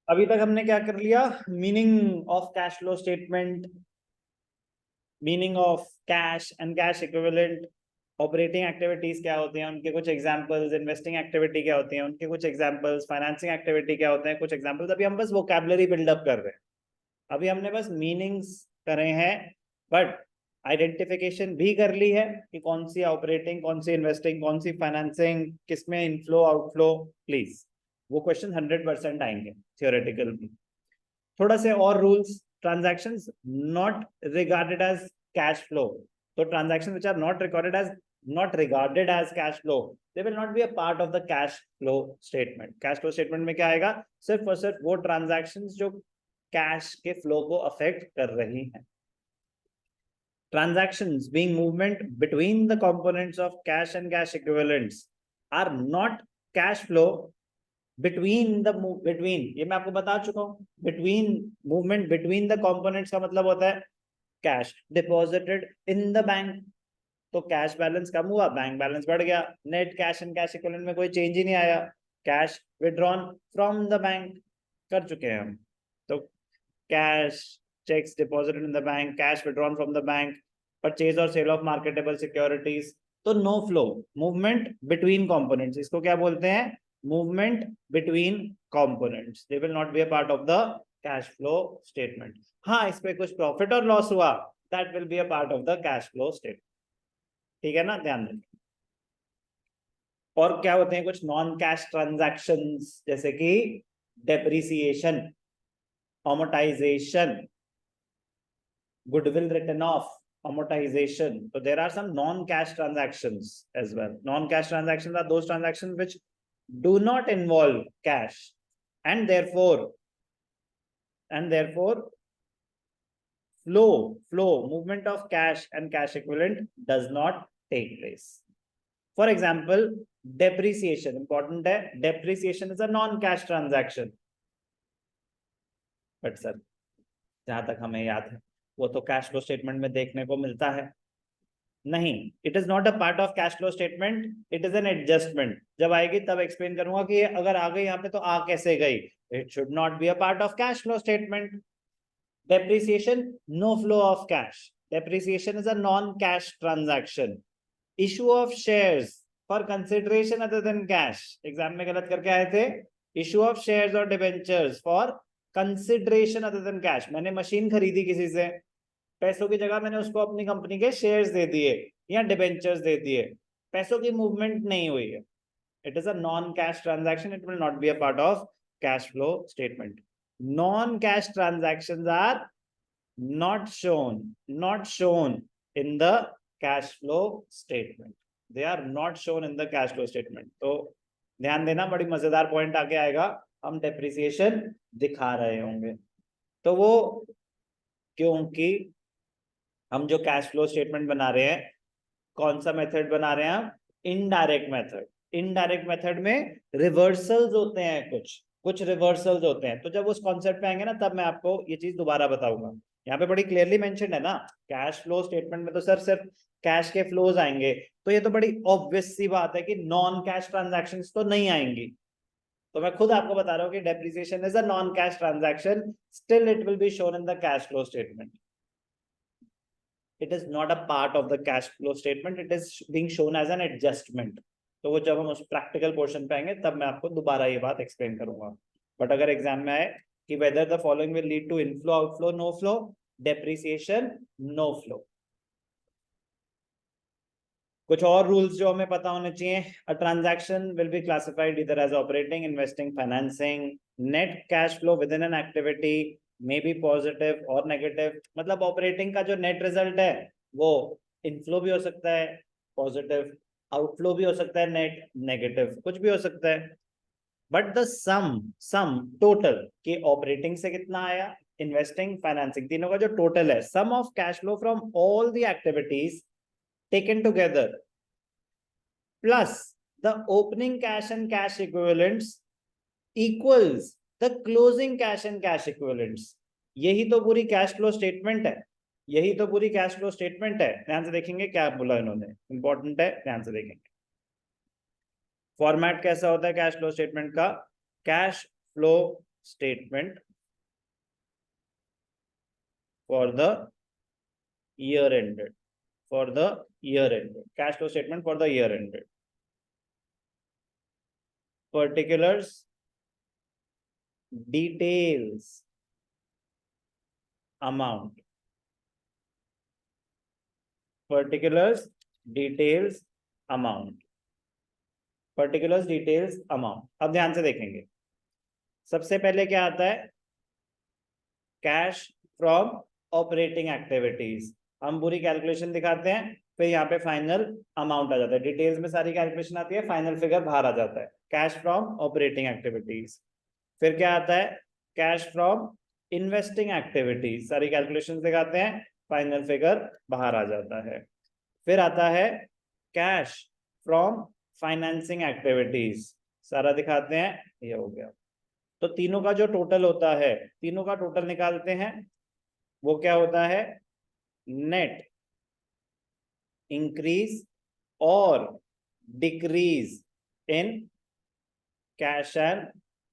अभी तक हमने क्या कर लिया? Meaning of cash flow statement, meaning of cash and cash equivalent, operating activities क्या होती हैं उनके कुछ एग्जांपल्स, इन्वेस्टिंग एक्टिविटी क्या होती है उनके कुछ एग्जांपल्स, फाइनेंसिंग एक्टिविटी क्या होते हैं कुछ एग्जांपल्स। अभी हम बस वोकैबुलरी बिल्डअप कर रहे हैं, अभी हमने बस मीनिंग्स करे हैं, बट आइडेंटिफिकेशन भी कर ली है कि कौन सी ऑपरेटिंग, कौन सी इन्वेस्टिंग, कौन सी फाइनेंसिंग, किसमें इनफ्लो आउटफ्लो। प्लीज, वो क्वेश्चन 100% आएंगे थियोरेटिकल में। थोड़ा से और rules, transactions not regarded as cash flow, तो transaction which are not regarded as cash flow, they will not be a part of the cash flow statement. Cash flow statement में क्या आएगा? सिर्फ और सिर्फ वो ट्रांजैक्शंस जो कैश के फ्लो को अफेक्ट कर रही हैं। Transactions being movement between the components of cash and cash equivalents are not cash flow between ये मैं आपको बता चुका हूं। between, movement between the components का मतलब होता है cash deposited in the bank, तो कैश बैलेंस कम हुआ, बैंक बैलेंस बढ़ गया। Net cash and cash equivalent में कोई चेंज ही नहीं आया। Cash withdrawn from the bank कर चुके हैं हम, तो cash cheques deposited in the bank, cash withdrawn from the bank, purchase और सेल ऑफ मार्केटेबल सिक्योरिटीज, तो no flow, movement between components, इसको क्या बोलते हैं? Movement between components, they will not be a part of the cash flow statement. हाँ, इस पे कुछ प्रॉफिट और लॉस हुआ, that will be a part of the cash flow statement. ठीक है ना, ध्यान रखिए। और क्या होते हैं कुछ नॉन कैश ट्रांजैक्शंस, जैसे कि depreciation, amortization, goodwill written off, amortization. So there are some non-cash transactions as well. Non-cash transactions are those transactions which do not involve cash, and therefore flow movement of cash and cash equivalent does not take place. For example, depreciation, important है, depreciation is a non-cash transaction, but sir जहां तक हमें याद है वो तो cash flow statement में देखने को मिलता है नहीं। It is not a part of cash flow statement, it is an adjustment. जब आएगी तब एक्सप्लेन करूंगा कि अगर आ गई यहाँ पे तो आ कैसे गई। It should not be a part of cash flow statement. Depreciation, no flow of cash, depreciation is a non cash transaction. Issue of shares for consideration other than cash, exam में गलत करके आए थे। इशू ऑफ शेयर्स और debentures for consideration other than cash, मैंने machine खरीदी किसी से, पैसों की जगह मैंने उसको अपनी कंपनी के शेयर्स दे दिए या डिबेंचर्स दे दिए, पैसों की मूवमेंट नहीं हुई है। It is a non cash transaction, it will not be a part of cash flow statement. Non cash transactions are not shown in the cash flow statement, they are not shown in the cash flow statement। तो ध्यान देना, बड़ी मजेदार point आगे आएगा, हम depreciation दिखा रहे होंगे। तो वो क्योंकि हम जो कैश फ्लो स्टेटमेंट बना रहे हैं, कौन सा मेथड बना रहे हैं हम? Indirect method. इनडायरेक्ट मेथड में रिवर्सल्स होते हैं, कुछ रिवर्सल्स होते हैं। तो जब उस कॉन्सेप्ट पे आएंगे ना, तब मैं आपको ये चीज दोबारा बताऊंगा। यहाँ पे बड़ी क्लियरली मेंशन है ना, कैश फ्लो स्टेटमेंट में तो सर सिर्फ कैश के फ्लोज आएंगे, तो ये तो बड़ी ऑब्वियस सी बात है कि नॉन कैश ट्रांजैक्शन तो नहीं आएंगी। तो मैं खुद आपको बता रहा हूँ कि depreciation is a non cash transaction, still it will be shown in the cash flow statement. It is not a part of the cash flow statement, it is being shown as an adjustment। तो वो जब हम उस practical portion पे आएंगे तब मैं आपको दोबारा ये बात एक्सप्लेन करूंगा। बट अगर एग्जाम में आए कि whether the following will lead to inflow outflow no flow, depreciation no flow. कुछ और रूल्स जो हमें पता होने चाहिए, a transaction will be classified either as operating, investing, financing. Net cash flow within an activity may be positive और negative, मतलब operating का जो नेट रिजल्ट है वो इनफ्लो भी हो सकता है पॉजिटिव, आउटफ्लो भी हो सकता है नेट नेगेटिव, कुछ भी हो सकता है। बट द सम टोटल कि ऑपरेटिंग से कितना आया, इन्वेस्टिंग, फाइनेंसिंग, तीनों का जो टोटल है, sum of cash flow from all the activities taken together plus the opening cash and cash equivalents equals the closing cash and cash equivalents। यही तो पूरी कैश फ्लो स्टेटमेंट है, यही तो पूरी कैश फ्लो स्टेटमेंट है। ध्यान से देखेंगे क्या बोला इन्होंने, इंपॉर्टेंट है, ध्यान से देखेंगे। फॉर्मेट कैसा होता है कैश फ्लो स्टेटमेंट का? Cash flow statement for the year ended. For the year ended. Cash flow statement for the year ended. Particulars, details, amount. Particulars, details, amount. Particulars, details, amount. अब ध्यान से देखेंगे. सबसे पहले क्या आता है? Cash from operating activities. हम पूरी कैलकुलेशन दिखाते हैं, फिर यहाँ पे फाइनल अमाउंट आ जाता है. डिटेल्स में सारी कैलकुलेशन आती है, फाइनल फिगर बाहर आ जाता है. Cash from operating activities. फिर क्या आता है? Cash from investing activities. सारी कैलकुलेशन दिखाते हैं, फाइनल फिगर बाहर आ जाता है. फिर आता है कैश फ्रॉम फाइनेंसिंग एक्टिविटीज. सारा दिखाते हैं, ये हो गया. तो तीनों का जो टोटल होता है, तीनों का टोटल निकालते हैं. वो क्या होता है? नेट इंक्रीज और decrease in cash and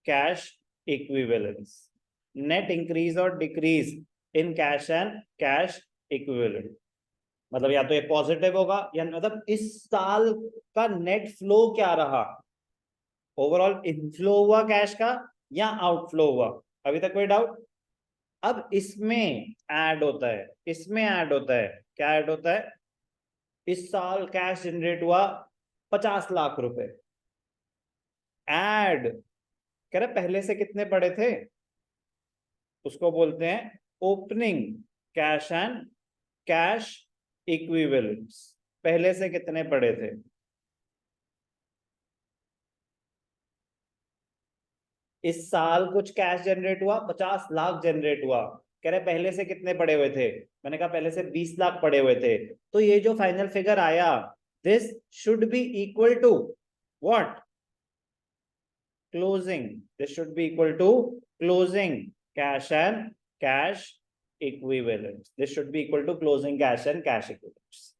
cash equivalents. Net increase और decrease in cash and cash equivalent. मतलब या तो ये पॉजिटिव होगा, या मतलब इस साल का नेट फ्लो क्या रहा, ओवरऑल इनफ्लो हुआ कैश का या आउटफ्लो हुआ. अभी तक कोई डाउट? अब इसमें ऐड होता है, इसमें ऐड होता है. क्या ऐड होता है? इस साल कैश जनरेट हुआ 50 लाख रुपए. ऐड कह रहे पहले से कितने पड़े थे, उसको बोलते हैं opening cash and cash equivalents. पहले से कितने पड़े थे? इस साल कुछ कैश जनरेट हुआ, 50 लाख जनरेट हुआ. कह रहे पहले से कितने पड़े हुए थे? मैंने कहा पहले से 20 लाख पड़े हुए थे. तो ये जो फाइनल फिगर आया, this should be equal to what? Closing. This should be equal to closing cash and cash equivalents. This should be equal to closing cash and cash equivalents.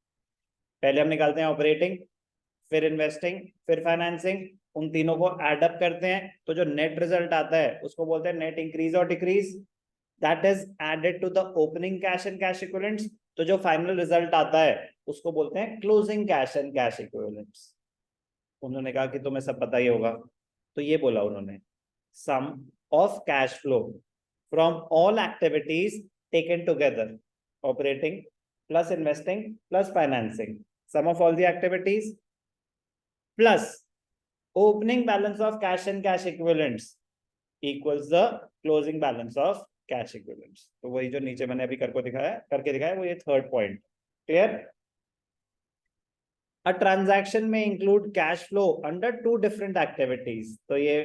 पहले हम निकालते हैं ऑपरेटिंग, फिर इन्वेस्टिंग, फिर financing. उन तीनों को एड अप करते हैं, तो जो नेट रिजल्ट आता है उसको बोलते हैं नेट इंक्रीज और decrease. That is added to the opening cash and cash equivalents. तो जो फाइनल रिजल्ट आता है उसको बोलते हैं closing cash and cash equivalents. उन्होंने कहा कि तुम्हें सब पता ही होगा, तो ये बोला उन्होंने, sum of cash flow from all activities taken together, operating plus investing plus financing, sum of all the activities plus opening balance of cash and cash equivalents equals the closing balance of cash equivalents. तो वही जो नीचे मैंने अभी करके दिखाया वो ये third point. Clear? A transaction may include cash flow under two different activities. तो ये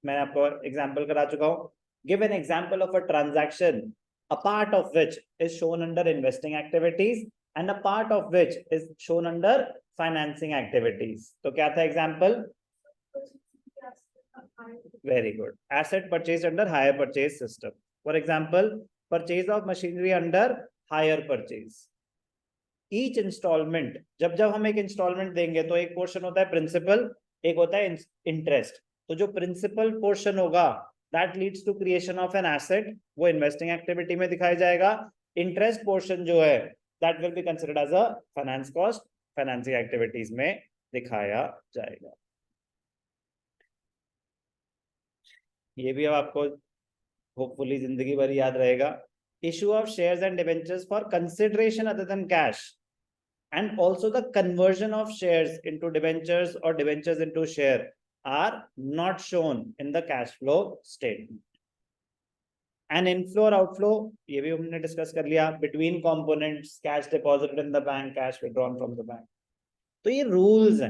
मैंने आपको एग्जांपल करा चुका हूं. Give an example of a transaction, a part of which is shown under investing activities and a part of which is shown under financing activities. तो क्या था example? Very good. Asset purchased under hire purchase system. For example, purchase of machinery under hire purchase. Each installment, जब हम एक installment देंगे तो एक portion होता है principal, एक होता है interest. तो जो principal portion होगा that leads to creation of an asset, वो investing activity में दिखाया जाएगा. Interest portion जो है that will be considered as a finance cost, financing activities में दिखाया जाएगा. ये भी अब आपको होपफुली जिंदगी भर याद रहेगा. Issue of shares and debentures for consideration other than cash and also the conversion of shares into debentures और debentures into share are not shown in the cash flow statement. And inflow और outflow ये भी हमने discuss कर लिया. Between components, cash deposited in the bank, cash withdrawn from the bank. तो ये rules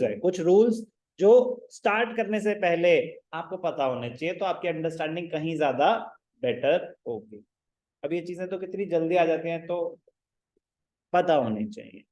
हैं, कुछ रूल्स जो स्टार्ट करने से पहले आपको पता होने चाहिए, तो आपकी अंडरस्टैंडिंग कहीं ज्यादा बेटर होगी. अब ये चीजें तो कितनी जल्दी आ जाती हैं, तो पता होनी चाहिए.